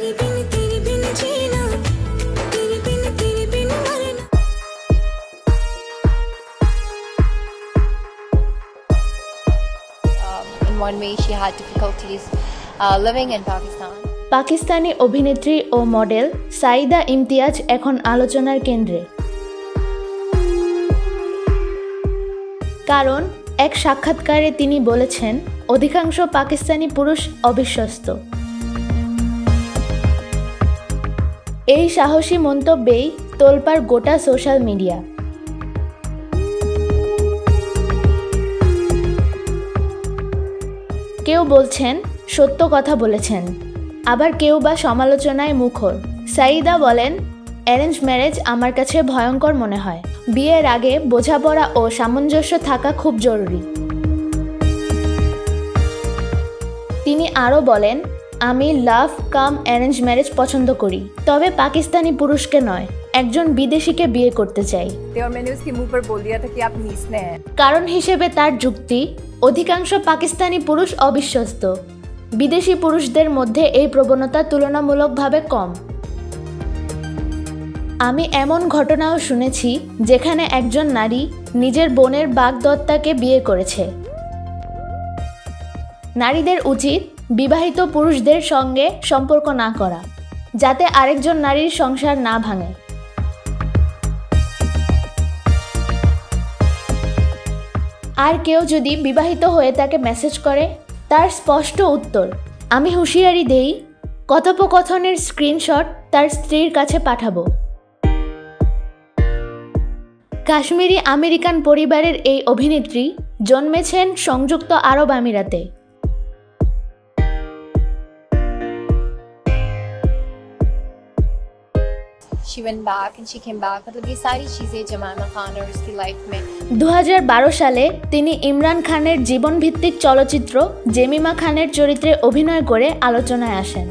In one way, she had difficulties living in Pakistan. Pakistani অভিনেত্রী ও model Saida Imtiaz এখন আলোচনার কেন্দ্রে। কারণ এক সাক্ষাৎকারে তিনি বলেছেন, অধিকাংশ পাকিস্তানি পুরুষ অবিশ্বস্ত। এই সাহসী মন্তব্যেই তোলপাড় গোটা সোশ্যাল মিডিয়া। কেউ বলছেন সত্য কথা বলেছেন, আবার কেউ বা সমালোচনায় মুখর। সাইদা বলেন, অ্যারেঞ্জ ম্যারেজ আমার কাছে ভয়ঙ্কর মনে হয়। বিয়ের আগে বোঝাপড়া ও সামঞ্জস্য থাকা খুব জরুরি। তিনি আরও বলেন, আমি লাভ কাম অ্যারেঞ্জ ম্যারেজ পছন্দ করি, তবে পাকিস্তানি পুরুষকে নয়, একজন বিদেশিকে বিয়ে করতে চাই। কারণ হিসেবে তার যুক্তি, অধিকাংশ পাকিস্তানি পুরুষ অবিশ্বস্ত। বিদেশি পুরুষদের মধ্যে এই প্রবণতা তুলনামূলকভাবে কম। আমি এমন ঘটনাও শুনেছি যেখানে একজন নারী নিজের বোনের বাগদত্তাকে বিয়ে করেছে। নারীদের উচিত বিবাহিত পুরুষদের সঙ্গে সম্পর্ক না করা, যাতে আরেকজন নারীর সংসার না ভাঙে। আর কেউ যদি বিবাহিত হয়ে তাকে মেসেজ করে, তার স্পষ্ট উত্তর, আমি হুঁশিয়ারি দেই, কথোপকথনের স্ক্রিনশট তার স্ত্রীর কাছে পাঠাবো। কাশ্মীরি আমেরিকান পরিবারের এই অভিনেত্রী জন্মেছেন সংযুক্ত আরব আমিরাতে। She went back and she came back. मतलब ये सारी चीज़ें जमाइमा खान और उसकी लाइफ में 2012 সালে তিনি ইমরান খানের জীবনভিত্তিক চলচ্চিত্র জেমিমা খানের চরিত্রে অভিনয় করে আলোচনায় আসেন।